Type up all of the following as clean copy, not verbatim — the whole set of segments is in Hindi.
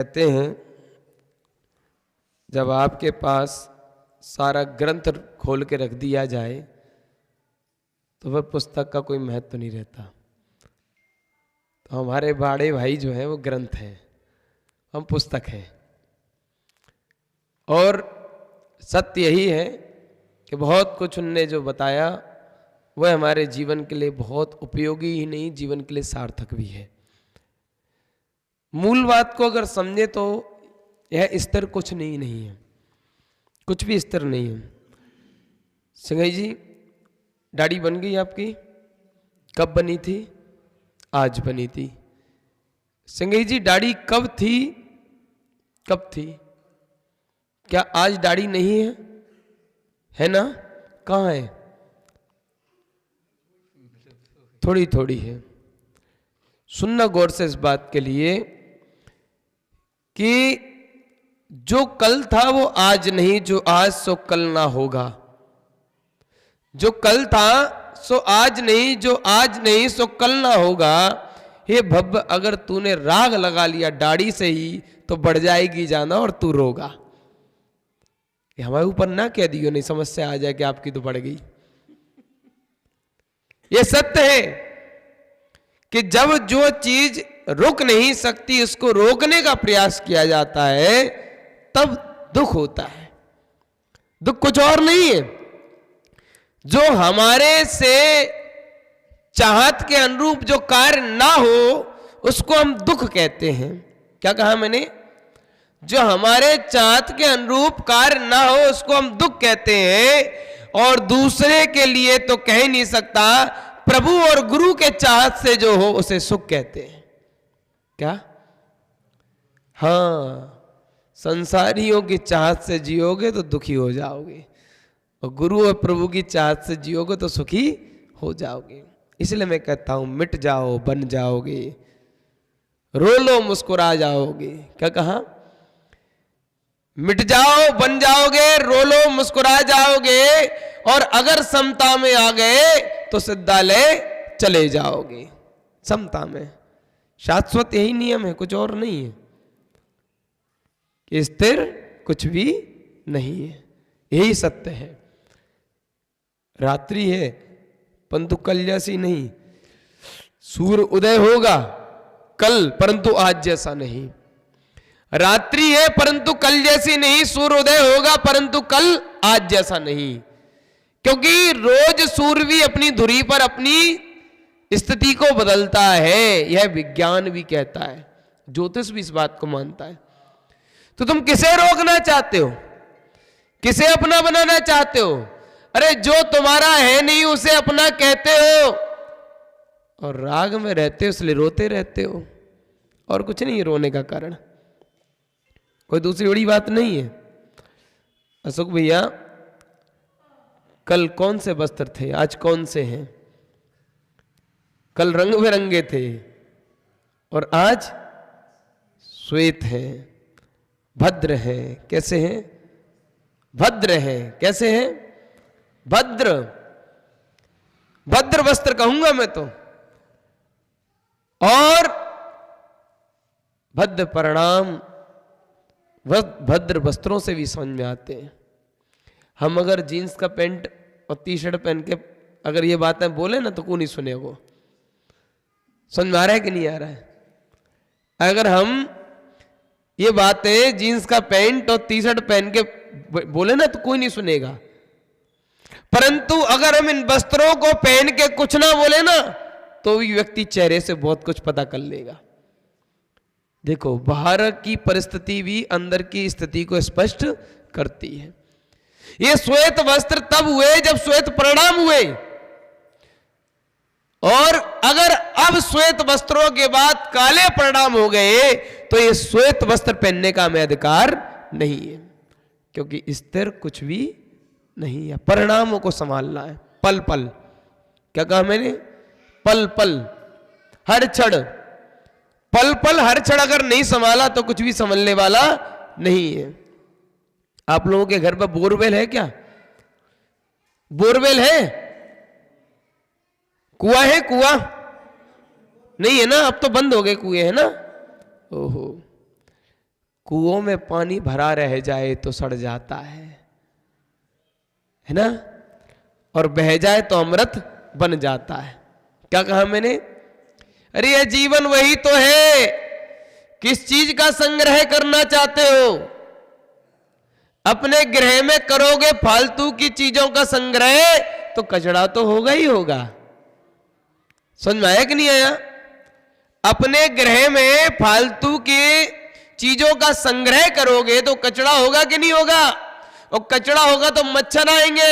कहते हैं जब आपके पास सारा ग्रंथ खोल के रख दिया जाए तो वह पुस्तक का कोई महत्व नहीं रहता। तो हमारे बड़े भाई जो हैं वो ग्रंथ हैं, हम पुस्तक हैं। और सत्य यही है कि बहुत कुछ उनने जो बताया वह हमारे जीवन के लिए बहुत उपयोगी ही नहीं, जीवन के लिए सार्थक भी है। मूल बात को अगर समझे तो यह स्तर कुछ नहीं है, कुछ भी स्तर नहीं है। सिंघई जी, दाढ़ी बन गई आपकी? कब बनी थी? आज बनी थी। सिंघई जी, दाढ़ी कब थी? कब थी? क्या आज दाढ़ी नहीं है? है ना? कहाँ है? थोड़ी थोड़ी है। सुनना गौर से इस बात के लिए कि जो कल था वो आज नहीं, जो आज सो कल ना होगा। जो कल था सो आज नहीं, जो आज नहीं सो कल ना होगा। हे भव्य, अगर तूने राग लगा लिया दाढ़ी से ही तो बढ़ जाएगी जाना और तू रोगा। ये हमारे ऊपर ना कह दियो, नहीं समस्या आ जाए कि आपकी तो बढ़ गई। ये सत्य है कि जब जो चीज रुक नहीं सकती उसको रोकने का प्रयास किया जाता है तब दुख होता है। दुख कुछ और नहीं है। जो हमारे से चाहत के अनुरूप जो कार्य ना हो उसको हम दुख कहते हैं। क्या कहा मैंने? जो हमारे चाहत के अनुरूप कार्य ना हो उसको हम दुख कहते हैं। और दूसरे के लिए तो कह नहीं सकता, प्रभु और गुरु के चाहत से जो हो उसे सुख कहते हैं। क्या? हाँ, संसारियों की चाहत से जियोगे तो दुखी हो जाओगे और गुरु और प्रभु की चाहत से जियोगे तो सुखी हो जाओगे। इसलिए मैं कहता हूं, मिट जाओ बन जाओगे, रो लो मुस्कुरा जाओगे। क्या कहा? मिट जाओ बन जाओगे, रो लो मुस्कुरा जाओगे, और अगर समता में आ गए तो सिद्धालय चले जाओगे। समता में शाश्वत यही नियम है, कुछ और नहीं है। स्थिर कुछ भी नहीं है, यही सत्य है। रात्रि है परंतु कल जैसी नहीं, सूर्य उदय होगा कल परंतु आज जैसा नहीं। रात्रि है परंतु कल जैसी नहीं, सूर्य उदय होगा परंतु कल आज जैसा नहीं। क्योंकि रोज सूर्य भी अपनी धुरी पर अपनी स्थिति को बदलता है, यह विज्ञान भी कहता है, ज्योतिष भी इस बात को मानता है। तो तुम किसे रोकना चाहते हो? किसे अपना बनाना चाहते हो? अरे जो तुम्हारा है नहीं उसे अपना कहते हो और राग में रहते हो इसलिए रोते रहते हो, और कुछ नहीं है रोने का कारण, कोई दूसरी बड़ी बात नहीं है। अशोक भैया, कल कौन से वस्त्र थे, आज कौन से हैं? कल रंग बिरंगे थे और आज श्वेत है, भद्र है। कैसे हैं? भद्र है। कैसे हैं? भद्र। भद्र वस्त्र कहूंगा मैं तो। और भद्र परिणाम भद्र वस्त्रों से भी समझ में आते हैं। हम अगर जीन्स का पैंट और टी शर्ट पहन के अगर ये बातें बोले ना तो कौन नहीं सुने वो। समझ में आ रहा है कि नहीं आ रहा है? अगर हम ये बातें जीन्स का पैंट और टी शर्ट पहन के बोले ना तो कोई नहीं सुनेगा। परंतु अगर हम इन वस्त्रों को पहन के कुछ ना बोले ना तो भी व्यक्ति चेहरे से बहुत कुछ पता कर लेगा। देखो, बाहर की परिस्थिति भी अंदर की स्थिति को स्पष्ट करती है। ये श्वेत वस्त्र तब हुए जब श्वेत परिणाम हुए, और अगर अब श्वेत वस्त्रों के बाद काले परिणाम हो गए तो ये श्वेत वस्त्र पहनने का हमें अधिकार नहीं है, क्योंकि स्थिर कुछ भी नहीं है। परिणामों को संभालना है पल पल। क्या कहा मैंने? पल पल हर क्षण। पल पल हर क्षण अगर नहीं संभाला तो कुछ भी संभलने वाला नहीं है। आप लोगों के घर पर बोरवेल है क्या? बोरवेल है? कुआं है? कुआं नहीं है ना, अब तो बंद हो गए कुएं, है ना? ओहो, कुओं में पानी भरा रह जाए तो सड़ जाता है ना, और बह जाए तो अमृत बन जाता है। क्या कहा मैंने? अरे ये जीवन वही तो है। किस चीज का संग्रह करना चाहते हो? अपने गृह में करोगे फालतू की चीजों का संग्रह तो कचरा तो होगा ही होगा। समझ में आया कि नहीं आया? अपने गृह में फालतू की चीजों का संग्रह करोगे तो कचरा होगा कि नहीं होगा? और कचरा होगा तो मच्छर आएंगे,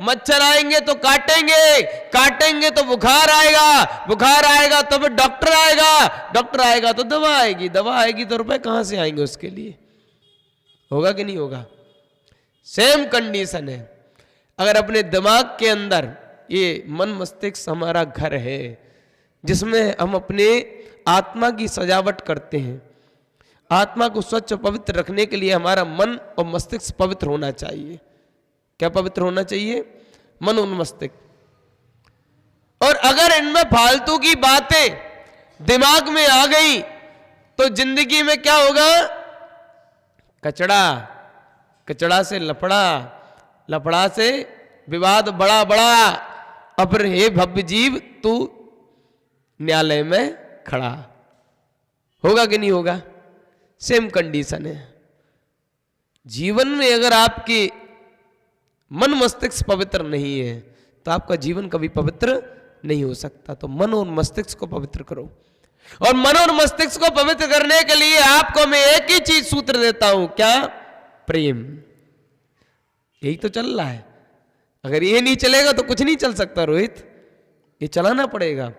मच्छर आएंगे तो काटेंगे, काटेंगे तो बुखार आएगा, बुखार आएगा तो फिर डॉक्टर आएगा, डॉक्टर आएगा तो दवा आएगी, दवा आएगी तो रुपए कहां से आएंगे उसके लिए? होगा कि नहीं होगा? सेम कंडीशन है। अगर अपने दिमाग के अंदर ये मन मस्तिष्क हमारा घर है जिसमें हम अपने आत्मा की सजावट करते हैं, आत्मा को स्वच्छ पवित्र रखने के लिए हमारा मन और मस्तिष्क पवित्र होना चाहिए। क्या पवित्र होना चाहिए? मन और मस्तिष्क। और अगर इनमें फालतू की बातें दिमाग में आ गई तो जिंदगी में क्या होगा? कचड़ा, कचड़ा से लफड़ा, लफड़ा से विवाद बड़ा बड़ा। अब हे भव्य जीव तू न्यायालय में खड़ा। होगा कि नहीं होगा? सेम कंडीशन है। जीवन में अगर आपके मन मस्तिष्क पवित्र नहीं है तो आपका जीवन कभी पवित्र नहीं हो सकता। तो मन और मस्तिष्क को पवित्र करो। और मन और मस्तिष्क को पवित्र करने के लिए आपको मैं एक ही चीज सूत्र देता हूं। क्या? प्रेम। यही तो चल रहा है। अगर ये नहीं चलेगा तो कुछ नहीं चल सकता रोहित, ये चलाना पड़ेगा।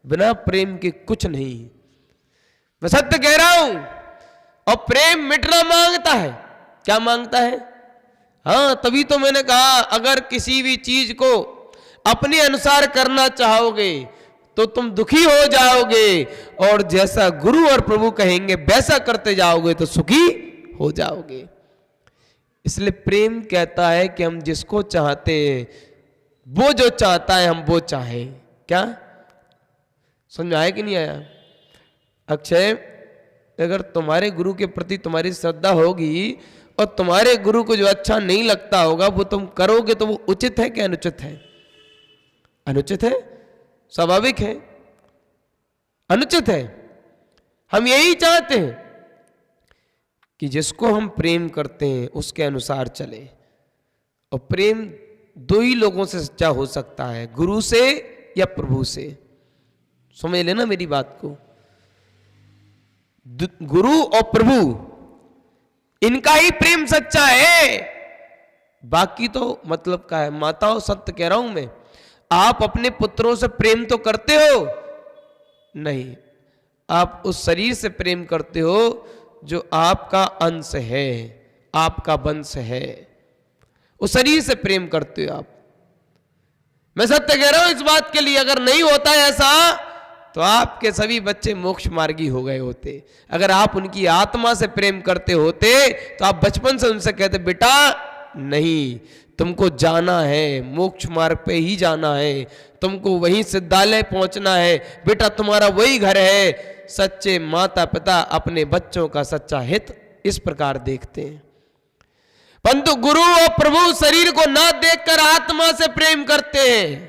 बिना प्रेम के कुछ नहीं। मैं सत्य कह रहा हूं। और प्रेम मिटना मांगता है। क्या मांगता है? हाँ, तभी तो मैंने कहा अगर किसी भी चीज को अपने अनुसार करना चाहोगे तो तुम दुखी हो जाओगे, और जैसा गुरु और प्रभु कहेंगे वैसा करते जाओगे तो सुखी हो जाओगे। इसलिए प्रेम कहता है कि हम जिसको चाहते हैं वो जो चाहता है हम वो चाहें। क्या समझ आया कि नहीं आया? अक्षय, अगर तुम्हारे गुरु के प्रति तुम्हारी श्रद्धा होगी और तुम्हारे गुरु को जो अच्छा नहीं लगता होगा वो तुम करोगे तो वो उचित है कि अनुचित है? अनुचित है, स्वाभाविक है, अनुचित है। हम यही चाहते हैं कि जिसको हम प्रेम करते हैं उसके अनुसार चले। और प्रेम दो ही लोगों से सच्चा हो सकता है, गुरु से या प्रभु से। समझ लेना मेरी बात को। गुरु और प्रभु इनका ही प्रेम सच्चा है, बाकी तो मतलब का है। माताओं, सत्य कह रहा हूं मैं, आप अपने पुत्रों से प्रेम तो करते हो नहीं, आप उस शरीर से प्रेम करते हो जो आपका अंश है, आपका वंश है, उस शरीर से प्रेम करते हो आप। मैं सत्य कह रहा हूं इस बात के लिए। अगर नहीं होता है ऐसा तो आपके सभी बच्चे मोक्ष मार्गी हो गए होते। अगर आप उनकी आत्मा से प्रेम करते होते तो आप बचपन से उनसे कहते बेटा नहीं, तुमको जाना है, मोक्ष मार्ग पे ही जाना है, तुमको वहीं सिद्धालय पहुंचना है, बेटा तुम्हारा वही घर है। सच्चे माता पिता अपने बच्चों का सच्चा हित इस प्रकार देखते हैं। परंतु गुरु और प्रभु शरीर को ना देखकर आत्मा से प्रेम करते हैं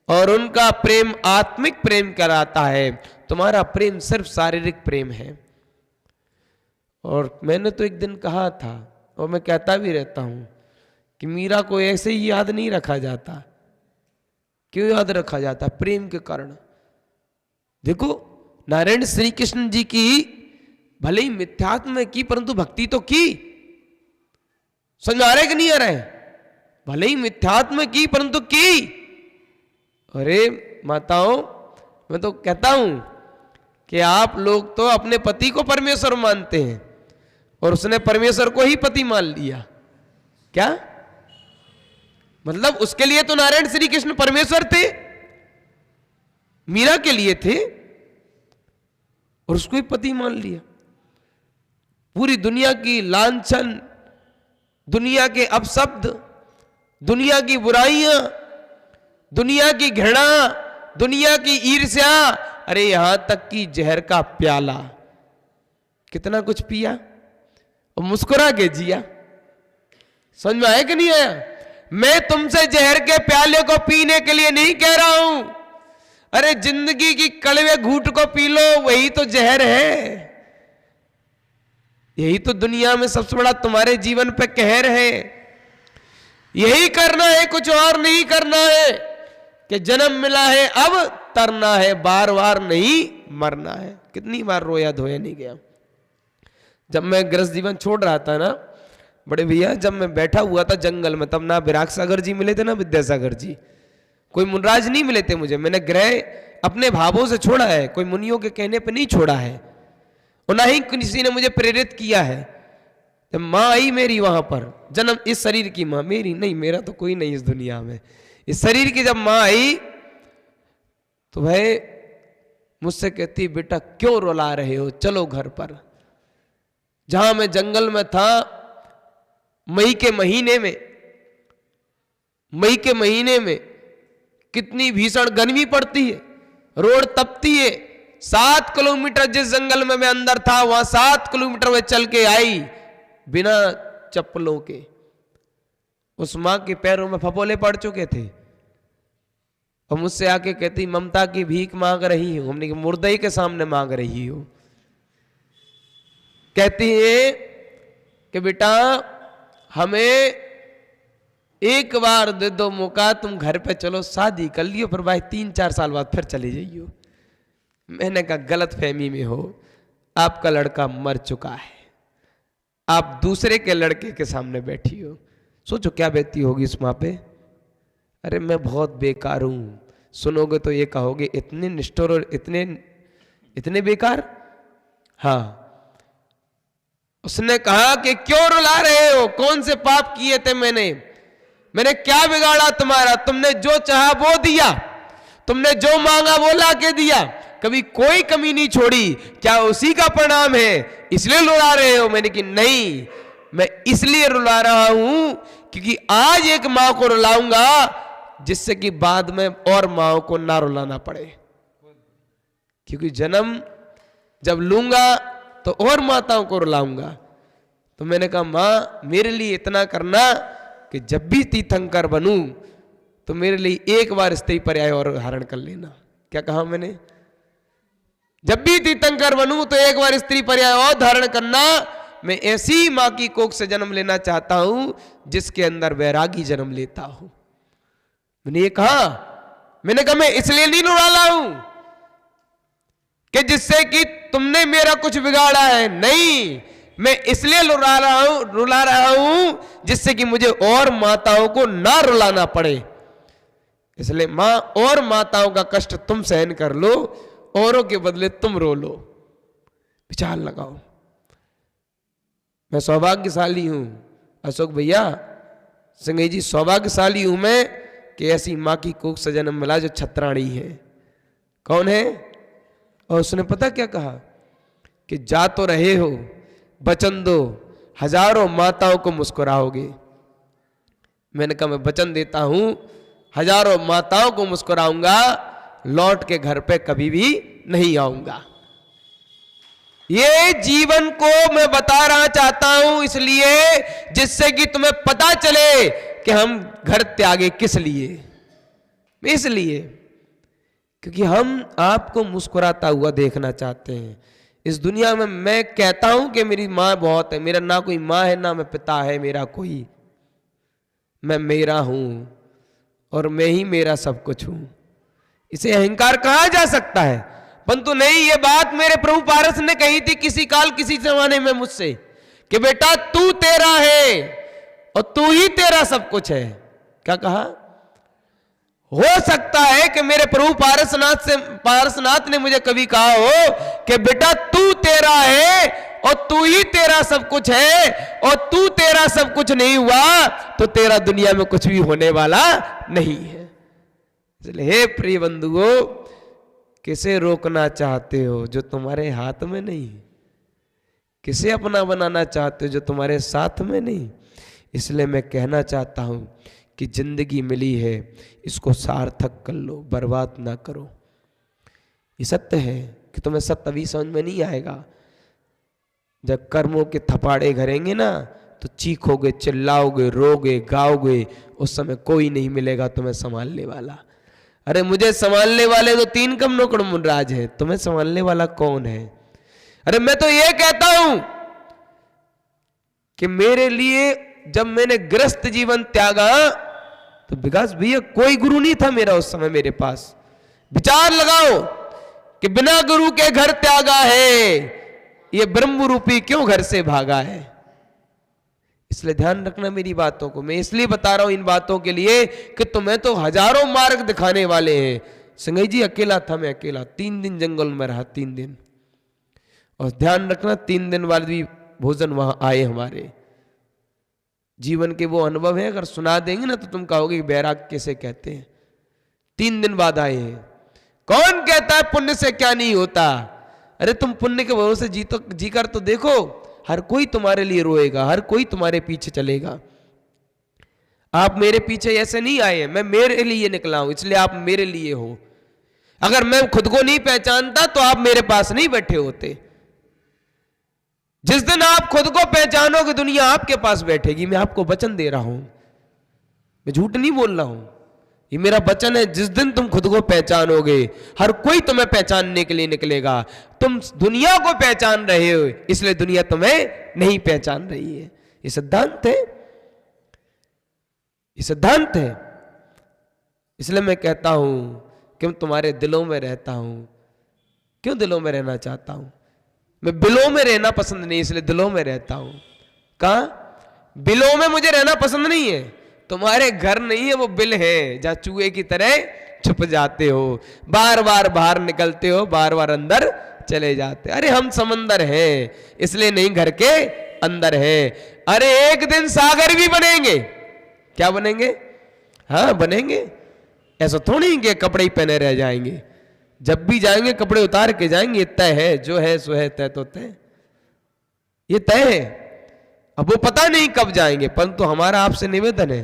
और उनका प्रेम आत्मिक प्रेम कहलाता है। तुम्हारा प्रेम सिर्फ शारीरिक प्रेम है। और मैंने तो एक दिन कहा था और मैं कहता भी रहता हूं कि मीरा को ऐसे ही याद नहीं रखा जाता। क्यों याद रखा जाता? प्रेम के कारण। देखो, नारायण श्री कृष्ण जी की भले ही मिथ्यात्व में की परंतु भक्ति तो की। समझ आ रहे कि नहीं आ रहे? भले ही मिथ्यात्व में की परंतु की। अरे माताओं, मैं तो कहता हूं कि आप लोग तो अपने पति को परमेश्वर मानते हैं और उसने परमेश्वर को ही पति मान लिया। क्या मतलब? उसके लिए तो नारायण श्री कृष्ण परमेश्वर थे, मीरा के लिए थे और उसको ही पति मान लिया। पूरी दुनिया की लांछन, दुनिया के अपशब्द, दुनिया की बुराइयां, दुनिया की घृणा, दुनिया की ईर्ष्या, अरे यहां तक कि जहर का प्याला, कितना कुछ पिया। और मुस्कुरा के जिया। समझ में आया कि नहीं आया? मैं तुमसे जहर के प्याले को पीने के लिए नहीं कह रहा हूं। अरे जिंदगी की कड़वे घूंट को पी लो, वही तो जहर है। यही तो दुनिया में सबसे बड़ा तुम्हारे जीवन पे कहर है। यही करना है, कुछ और नहीं करना है कि जन्म मिला है अब तरना है, बार बार नहीं मरना है। कितनी बार रोया धोया नहीं गया। जब मैं गृहस्थ जीवन छोड़ रहा था ना बड़े भैया, जब मैं बैठा हुआ था जंगल में, तब ना विराग सागर जी मिले थे ना विद्यासागर जी, कोई मुनराज नहीं मिले थे मुझे। मैंने ग्रह अपने भावों से छोड़ा है, कोई मुनियों के कहने पे नहीं छोड़ा है, और ना ही किसी ने मुझे प्रेरित किया है। जब माँ आई मेरी वहां पर, जन्म इस शरीर की माँ, मेरी नहीं, मेरा तो कोई नहीं इस दुनिया में, इस शरीर की जब माँ आई तो भाई मुझसे कहती बेटा क्यों रुला रहे हो, चलो घर पर। जहां मैं जंगल में था, मई के महीने में कितनी भीषण गर्मी पड़ती है, रोड तपती है। 7 किलोमीटर जिस जंगल में मैं अंदर था, वहां 7 किलोमीटर में चल के आई बिना चप्पलों के। उस मां के पैरों में फपोले पड़ चुके थे, और मुझसे आके कहती ममता की भीख मांग रही हूं। हमने मुर्दई के सामने मांग रही हो। कहती है कि बेटा हमें एक बार दे दो मौका, तुम घर पे चलो, शादी कर लियो, फिर भाई 3-4 साल बाद फिर चले जाइयो। मैंने कहा गलत फहमी में हो, आपका लड़का मर चुका है, आप दूसरे के लड़के के सामने बैठी हो। सोचो क्या बेइज्जती होगी इस माँ पे। अरे मैं बहुत बेकार हूं, सुनोगे तो ये कहोगे इतने निष्ठुर और इतने बेकार। हाँ, उसने कहा कि क्यों रुला रहे हो, कौन से पाप किए थे मैंने क्या बिगाड़ा तुम्हारा? तुमने जो चाहा वो दिया, तुमने जो मांगा वो ला के दिया, कभी कोई कमी नहीं छोड़ी। क्या उसी का परिणाम है, इसलिए रुला रहे हो? मैंने कि नहीं, मैं इसलिए रुला रहा हूं क्योंकि आज एक मां को रुलाऊंगा जिससे कि बाद में और माओ को ना रुलाना पड़े। क्योंकि जन्म जब लूंगा तो और माताओं को रुलाऊंगा। तो मैंने कहा मां मेरे लिए इतना करना कि जब भी तीर्थंकर बनूं तो मेरे लिए एक बार स्त्री पर्याय और धारण कर लेना। क्या कहा मैंने? जब भी तीर्थंकर बनूं तो एक बार स्त्री पर्याय और धारण करना। मैं ऐसी मां की कोख से जन्म लेना चाहता हूं जिसके अंदर वैरागी जन्म लेता हो। मैंने ये कहा, मैंने कहा मैं इसलिए नहीं रुला हूं कि जिससे कि तुमने मेरा कुछ बिगाड़ा है, नहीं, मैं इसलिए रुला रहा हूं जिससे कि मुझे और माताओं को ना रुलाना पड़े। इसलिए मां और माताओं का कष्ट तुम सहन कर लो, औरों के बदले तुम रो लो। विचार लगाओ। मैं सौभाग्यशाली हूं अशोक भैया, संजय जी, सौभाग्यशाली हूं मैं कि ऐसी मां की कोख से जन्म मिला जो छत्राणी है। कौन है? और उसने पता क्या कहा कि जा तो रहे हो, वचन दो, हजारों माताओं को मुस्कुराओगे। मैंने कहा मैं वचन देता हूं, हजारों माताओं को मुस्कुराऊंगा, लौट के घर पे कभी भी नहीं आऊंगा। ये जीवन को मैं बता रहा चाहता हूं इसलिए जिससे कि तुम्हें पता चले कि हम घर त्यागे किस लिए। इसलिए क्योंकि हम आपको मुस्कुराता हुआ देखना चाहते हैं। इस दुनिया में मैं कहता हूं कि मेरी मां बहुत है, मेरा ना कोई मां है ना मैं पिता है मेरा कोई, मैं मेरा हूं और मैं ही मेरा सब कुछ हूं। इसे अहंकार कहा जा सकता है, परंतु नहीं। ये बात मेरे प्रभु पारस ने कही थी किसी काल किसी जमाने में मुझसे कि बेटा तू तेरा है और तू ही तेरा सब कुछ है। क्या कहा? हो सकता है कि मेरे प्रभु पारसनाथ ने मुझे कभी कहा हो कि बेटा तू तेरा है और तू ही तेरा सब कुछ है, और तू तेरा सब कुछ नहीं हुआ तो तेरा दुनिया में कुछ भी होने वाला नहीं है। इसलिए हे प्रिय बंधुओं, किसे रोकना चाहते हो जो तुम्हारे हाथ में नहीं? किसे अपना बनाना चाहते हो जो तुम्हारे साथ में नहीं? इसलिए मैं कहना चाहता हूं कि जिंदगी मिली है, इसको सार्थक कर लो, बर्बाद ना करो। ये सत्य है कि तुम्हें सत्य अभी समझ में नहीं आएगा, जब कर्मों के थपाड़े घरेंगे ना तो चीखोगे, चिल्लाओगे, रोगे, गाओगे, उस समय कोई नहीं मिलेगा तुम्हें संभालने वाला। अरे मुझे संभालने वाले तो 3 कम नौकर मुनराज है, तुम्हें संभालने वाला कौन है? अरे मैं तो ये कहता हूं कि मेरे लिए जब मैंने गृहस्थ जीवन त्यागा तो विकास भैया कोई गुरु नहीं था मेरा उस समय मेरे पास। विचार लगाओ कि बिना गुरु के घर त्यागा है, ये ब्रह्म रूपी क्यों घर से भागा है? इसलिए ध्यान रखना मेरी बातों को। मैं इसलिए बता रहा हूं इन बातों के लिए कि तुम्हें तो हजारों मार्ग दिखाने वाले हैं। संगई जी अकेला था, मैं अकेला 3 दिन जंगल में रहा, 3 दिन। और ध्यान रखना 3 दिन बाद भी भोजन वहां आए हमारे। जीवन के वो अनुभव है, अगर सुना देंगे ना तो तुम कहोगे कि बैराग कैसे कहते हैं। 3 दिन बाद आए हैं। कौन कहता है पुण्य से क्या नहीं होता? अरे तुम पुण्य के भरोसे जी कर तो देखो, हर कोई तुम्हारे लिए रोएगा, हर कोई तुम्हारे पीछे चलेगा। आप मेरे पीछे ऐसे नहीं आए हैं, मैं मेरे लिए निकला हूं, इसलिए आप मेरे लिए हो। अगर मैं खुद को नहीं पहचानता तो आप मेरे पास नहीं बैठे होते। जिस दिन आप खुद को पहचानोगे दुनिया आपके पास बैठेगी। मैं आपको वचन दे रहा हूं, मैं झूठ नहीं बोल रहा हूं, ये मेरा वचन है। जिस दिन तुम खुद को पहचानोगे हर कोई तुम्हें पहचानने के लिए निकलेगा। तुम दुनिया को पहचान रहे हो इसलिए दुनिया तुम्हें नहीं पहचान रही है। ये सिद्धांत है, ये सिद्धांत है। इसलिए मैं कहता हूं कि मैं तुम्हारे दिलों में रहता हूं। क्यों दिलों में रहना चाहता हूं? मैं बिलों में रहना पसंद नहीं, इसलिए दिलों में रहता हूं। कहां? बिलों में मुझे रहना पसंद नहीं है। तुम्हारे घर नहीं है, वो बिल है जहां चूहे की तरह छुप जाते हो, बार बार बाहर निकलते हो, बार बार अंदर चले जाते। अरे हम समंदर हैं इसलिए नहीं घर के अंदर है। अरे एक दिन सागर भी बनेंगे। क्या बनेंगे? हाँ बनेंगे। ऐसा थोड़ी कि कपड़े ही पहने रह जाएंगे। जब भी जाएंगे कपड़े उतार के जाएंगे। तय है, जो है सो है, तय तो तय, ये तय है। अब वो पता नहीं कब जाएंगे, परंतु हमारा आपसे निवेदन है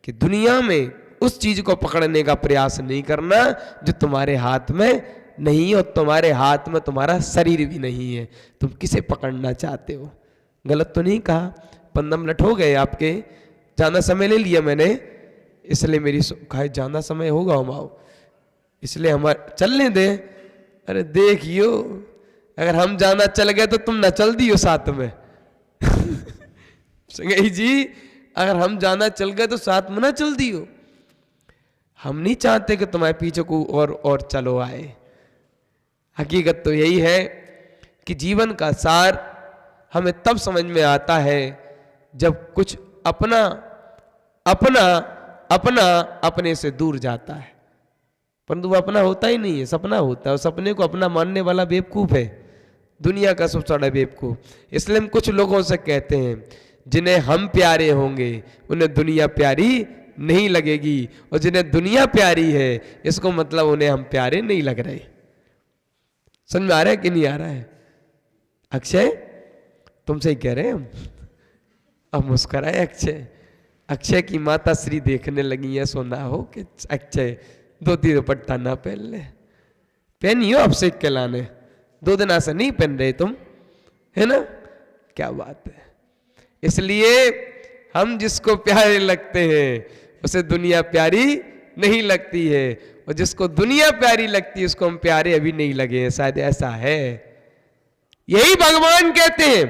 कि दुनिया में उस चीज को पकड़ने का प्रयास नहीं करना जो तुम्हारे हाथ में नहीं, और तुम्हारे हाथ में तुम्हारा शरीर भी नहीं है। तुम किसे पकड़ना चाहते हो? गलत तो नहीं कहा? 15 मिनट हो गए आपके, ज्यादा समय ले लिया मैंने, इसलिए मेरी कहा ज्यादा समय होगा हमाओ, इसलिए हमारे चलने दे। अरे देखियो, अगर हम जाना चल गए तो तुम ना चल दियो साथ में। संगई जी अगर हम जाना चल गए तो साथ में ना चल दियो। हम नहीं चाहते कि तुम्हारे पीछे को और चलो आए। हकीकत तो यही है कि जीवन का सार हमें तब समझ में आता है जब कुछ अपना अपना अपना अपने से दूर जाता है। परंतु वो अपना होता ही नहीं है, सपना होता है। और सपने को अपना मानने वाला बेवकूफ है, दुनिया का सबसे बड़ा बेवकूफ। इसलिए हम कुछ लोगों से कहते हैं जिन्हें हम प्यारे होंगे उन्हें दुनिया प्यारी नहीं लगेगी, और जिन्हें दुनिया प्यारी है इसको मतलब उन्हें हम प्यारे नहीं लग रहे। समझ में आ रहा है कि नहीं आ रहा है? अक्षय तुमसे ही कह रहे हैं हम। अब मुस्कुराए अक्षय। अक्षय की माता श्री देखने लगी है, सोना हो कि अक्षय 2-3 दुपट्टा ना पहन ले। पहनियो अब सीख के लाने, 2 दिन ऐसा नहीं पहन रहे तुम, है ना? क्या बात है। इसलिए हम जिसको प्यारे लगते हैं उसे दुनिया प्यारी नहीं लगती है, और जिसको दुनिया प्यारी लगती है उसको हम प्यारे अभी नहीं लगे हैं। शायद ऐसा है। यही भगवान कहते हैं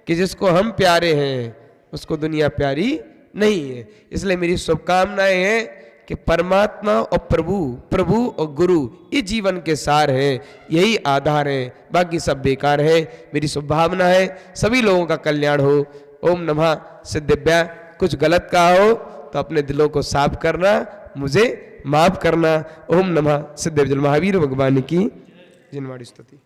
कि जिसको हम प्यारे हैं उसको दुनिया प्यारी नहीं है। इसलिए मेरी शुभकामनाएं हैं कि परमात्मा और प्रभु और गुरु ये जीवन के सार हैं, यही आधार है, बाकी सब बेकार है। मेरी शुभभावना है सभी लोगों का कल्याण हो। ओम नमः सिद्धिभ्या। कुछ गलत कहा हो तो अपने दिलों को साफ करना, मुझे माफ करना। ओम नमः सिद्धिविजय महावीर भगवान की जिनवाड़ी स्तुति।